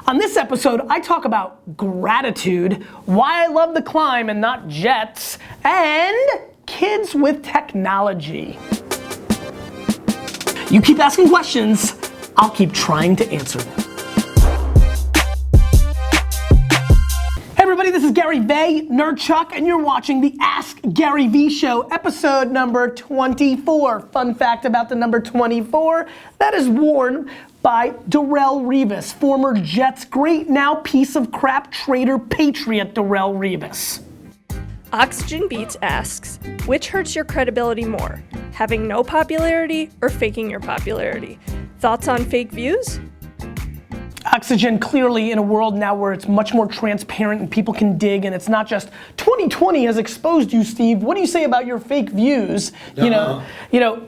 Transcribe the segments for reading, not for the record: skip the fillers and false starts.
On this episode, I talk about gratitude, why I love the climb and not jets, and kids with technology. You keep asking questions, I'll keep trying to answer them. Hey everybody, this is GaryVee, Nerdchuck, and you're watching the Ask GaryVee Show, episode number 24. Fun fact about the number 24, that is worn by Darrelle Revis, former Jets great, now piece of crap trader patriot Darrelle Revis. Oxygen Beats asks, which hurts your credibility more, having no popularity or faking your popularity? Thoughts on fake views? Oxygen, clearly in a world now where it's much more transparent and people can dig, and it's not just 2020 has exposed you, Steve. What do you say about your fake views? You know,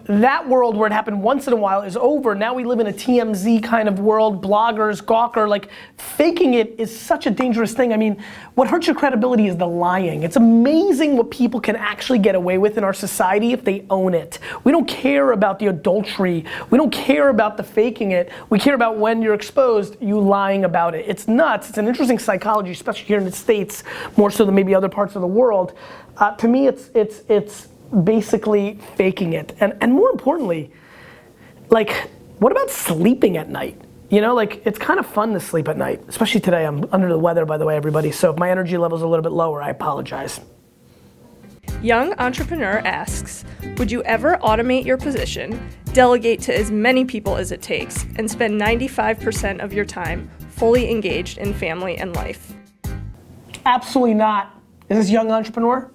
that world where it happened once in a while is over. Now we live in a TMZ kind of world, bloggers, Gawker, like faking it is such a dangerous thing. I mean, what hurts your credibility is the lying. It's amazing what people can actually get away with in our society if they own it. We don't care about the adultery. We don't care about the faking it. We care about when you're exposed, you lying about it. It's nuts. It's an interesting psychology, especially here in the States, more so than maybe other parts of the world. To me, it's basically faking it. And more importantly, like, what about sleeping at night? You know, like, it's kind of fun to sleep at night, especially today. I'm under the weather, by the way, everybody. So if my energy level's a little bit lower, I apologize. Young Entrepreneur asks, would you ever automate your position, delegate to as many people as it takes, and spend 95% of your time fully engaged in family and life? Absolutely not. Is this Young Entrepreneur?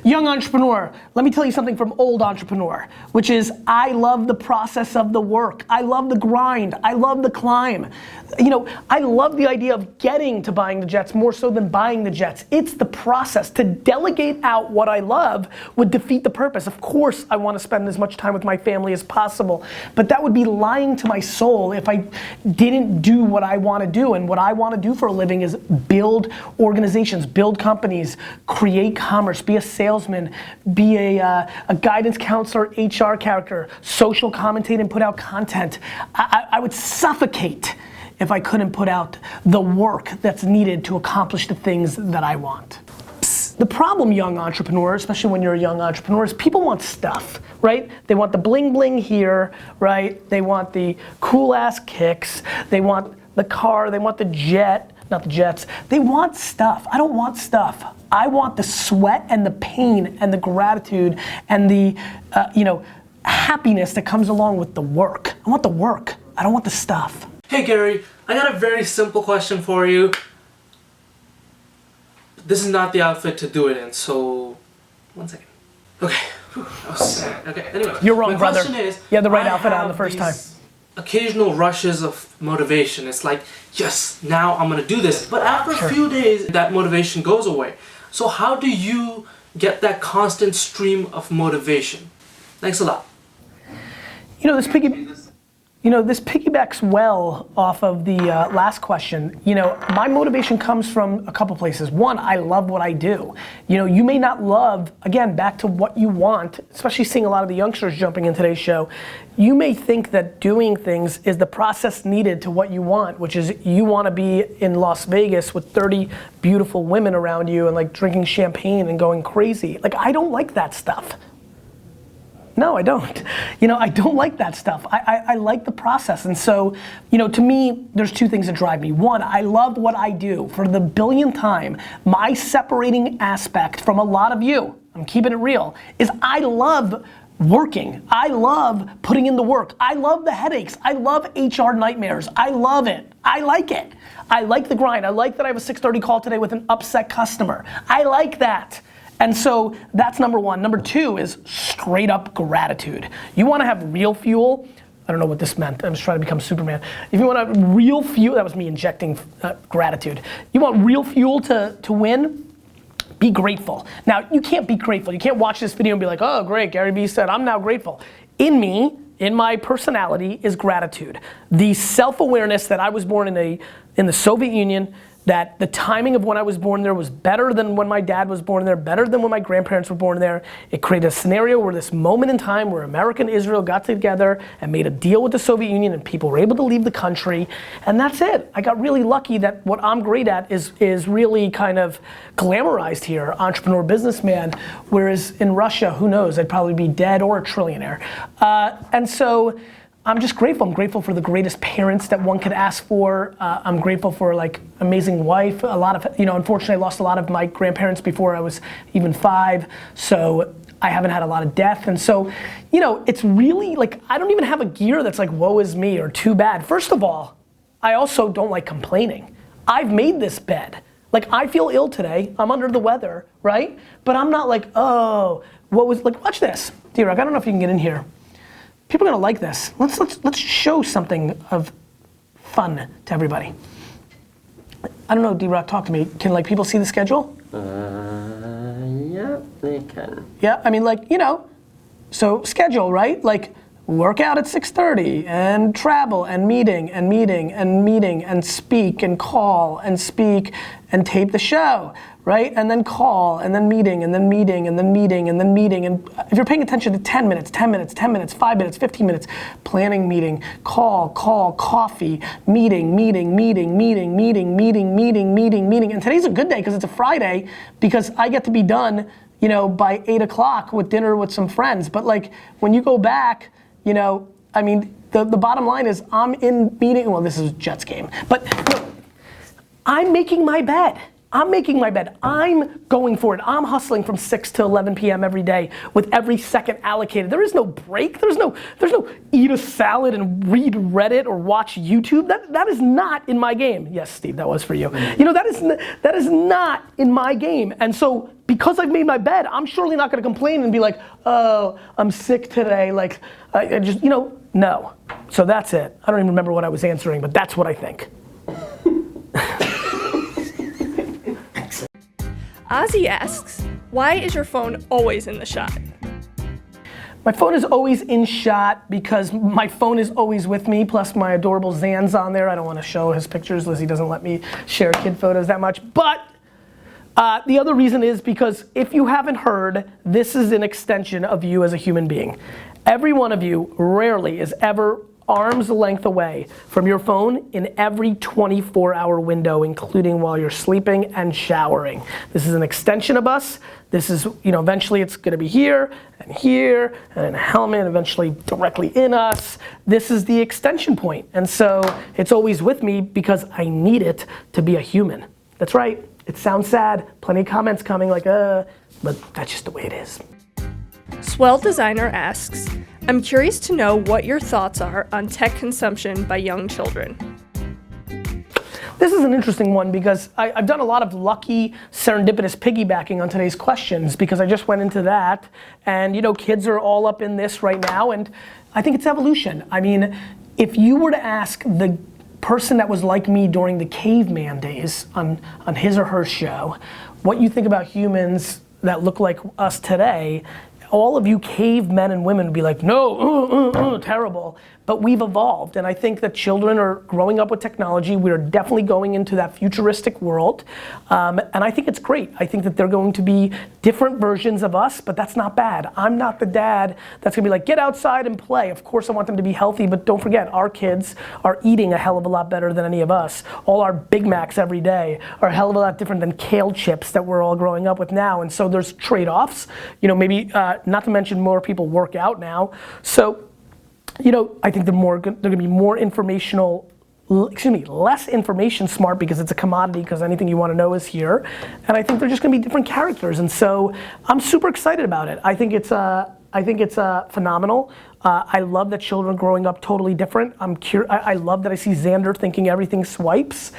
Young Entrepreneur, let me tell you something from Old Entrepreneur, which is I love the process of the work. I love the grind. I love the climb. You know, I love the idea of getting to buying the jets more so than buying the jets. It's the process. To delegate out what I love would defeat the purpose. Of course, I want to spend as much time with my family as possible, but that would be lying to my soul if I didn't do what I want to do. And what I want to do for a living is build organizations, build companies, create commerce, be a salesman, be a guidance counselor, HR character, social commentate and put out content. I would suffocate if I couldn't put out the work that's needed to accomplish the things that I want. The problem, young entrepreneur, especially when you're a young entrepreneur, is people want stuff, right? They want the bling bling here, right? They want the cool ass kicks. They want the car, they want the jet, not the jets. They want stuff. I don't want stuff. I want the sweat and the pain and the gratitude and the, happiness that comes along with the work. I want the work. I don't want the stuff. Hey Gary, I got a very simple question for you. This is not the outfit to do it in, so 1 second. Okay. Okay. Anyway, you're wrong, my brother. Question is, you had the right outfit on the first time. Occasional rushes of motivation. It's like, yes, now I'm gonna do this. But after a few days, that motivation goes away. So how do you get that constant stream of motivation? Thanks a lot. This piggybacks well off of the last question. My motivation comes from a couple places. One, I love what I do. You may not love, again, back to what you want, especially seeing a lot of the youngsters jumping in today's show. You may think that doing things is the process needed to what you want, which is you want to be in Las Vegas with 30 beautiful women around you and like drinking champagne and going crazy. Like, I don't like that stuff. No, I don't. I don't like that stuff. I like the process. And so, to me, there's two things that drive me. One, I love what I do. For the billionth time, my separating aspect from a lot of you, I'm keeping it real, is I love working. I love putting in the work. I love the headaches. I love HR nightmares. I love it. I like it. I like the grind. I like that I have a 6:30 call today with an upset customer. I like that. And so that's number one. Number two is straight up gratitude. You wanna have real fuel? I don't know what this meant. I'm just trying to become Superman. If you want real fuel, that was me injecting gratitude. You want real fuel to win? Be grateful. Now, you can't be grateful. You can't watch this video and be like, oh great, GaryVee said, I'm now grateful. In me, in my personality, is gratitude. The self-awareness that I was born in the Soviet Union, that the timing of when I was born there was better than when my dad was born there, better than when my grandparents were born there. It created a scenario where this moment in time where America and Israel got together and made a deal with the Soviet Union and people were able to leave the country, and that's it. I got really lucky that what I'm great at is really kind of glamorized here, entrepreneur, businessman, whereas in Russia, who knows, I'd probably be dead or a trillionaire. And so, I'm just grateful. I'm grateful for the greatest parents that one could ask for. I'm grateful for like amazing wife. A lot of, unfortunately I lost a lot of my grandparents before I was even 5. So I haven't had a lot of death. And so, it's really like, I don't even have a gear that's like, woe is me or too bad. First of all, I also don't like complaining. I've made this bed. Like I feel ill today, I'm under the weather, right? But I'm not like, oh, watch this. D-Rock, I don't know if you can get in here. People are gonna like this. Let's show something of fun to everybody. I don't know, D-Rock, talk to me. Can like people see the schedule? Yeah, they can. Yeah, I mean so schedule, right? Like work out at 6:30 and travel and meeting and meeting and meeting and speak and call and speak and tape the show, right? And then call and then meeting and then meeting and then meeting and then meeting. And if you're paying attention to 10 minutes, 10 minutes, 10 minutes, 5 minutes, 15 minutes, planning meeting, call, coffee, meeting. And today's a good day because it's a Friday because I get to be done, by 8 o'clock with dinner with some friends. But like when you go back, I mean, the bottom line is I'm in meeting, well, this is Jets game, but I'm making my bed. I'm going for it. I'm hustling from 6 to 11 p.m. every day with every second allocated. There is no break. There's no eat a salad and read Reddit or watch YouTube. That is not in my game. Yes, Steve, that was for you. That is not in my game. And so because I've made my bed, I'm surely not gonna complain and be like, oh, I'm sick today. Like, I just, no. So that's it. I don't even remember what I was answering, but that's what I think. Ozzy asks, why is your phone always in the shot? My phone is always in shot because my phone is always with me, plus my adorable Zan's on there. I don't want to show his pictures. Lizzie doesn't let me share kid photos that much. But the other reason is because if you haven't heard, this is an extension of you as a human being. Every one of you rarely is ever arm's length away from your phone in every 24-hour window, including while you're sleeping and showering. This is an extension of us. This is, eventually it's gonna be here and in a helmet, and eventually directly in us. This is the extension point. And so it's always with me because I need it to be a human. That's right, it sounds sad, plenty of comments coming like, but that's just the way it is. Swell Designer asks, I'm curious to know what your thoughts are on tech consumption by young children. This is an interesting one because I've done a lot of lucky, serendipitous piggybacking on today's questions because I just went into that and kids are all up in this right now and I think it's evolution. I mean, if you were to ask the person that was like me during the caveman days on his or her show, what you think about humans that look like us today, all of you cavemen and women would be like, no, terrible. But we've evolved, and I think that children are growing up with technology. We're definitely going into that futuristic world, and I think it's great. I think that they're going to be different versions of us, but that's not bad. I'm not the dad that's gonna be like, get outside and play. Of course I want them to be healthy, but don't forget, our kids are eating a hell of a lot better than any of us. All our Big Macs every day are a hell of a lot different than kale chips that we're all growing up with now, and so there's trade-offs. Maybe, not to mention more people work out now, so I think they're gonna be more less information smart because it's a commodity because anything you want to know is here. And I think they're just gonna be different characters. And so I'm super excited about it. I think it's phenomenal. I love that children growing up totally different. I love that I see Xander thinking everything swipes.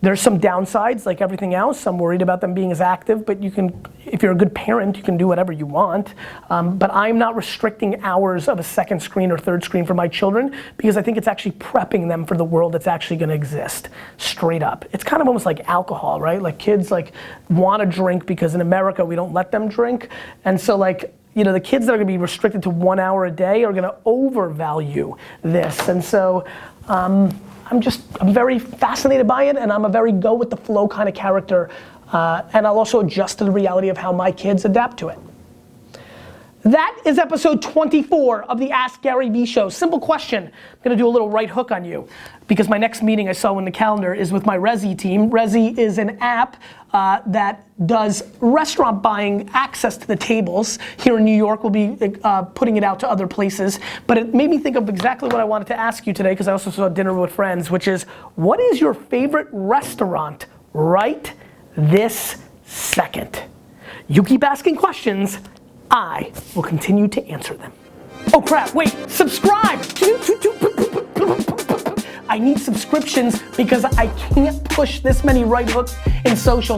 There's some downsides like everything else. I'm worried about them being as active, but if you're a good parent, you can do whatever you want. But I'm not restricting hours of a second screen or third screen for my children because I think it's actually prepping them for the world that's actually gonna exist, straight up. It's kind of almost like alcohol, right? Like kids wanna drink because in America we don't let them drink. And so the kids that are gonna be restricted to 1 hour a day are gonna overvalue this. And so, I'm very fascinated by it, and I'm a very go with the flow kind of character. And I'll also adjust to the reality of how my kids adapt to it. That is episode 24 of the Ask GaryVee show. Simple question. I'm gonna do a little right hook on you because my next meeting I saw in the calendar is with my Resi team. Resi is an app that does restaurant buying access to the tables. Here in New York, we'll be putting it out to other places. But it made me think of exactly what I wanted to ask you today because I also saw Dinner with Friends, which is, what is your favorite restaurant right this second? You keep asking questions, I will continue to answer them. Oh crap, wait, subscribe! I need subscriptions because I can't push this many right hooks in social.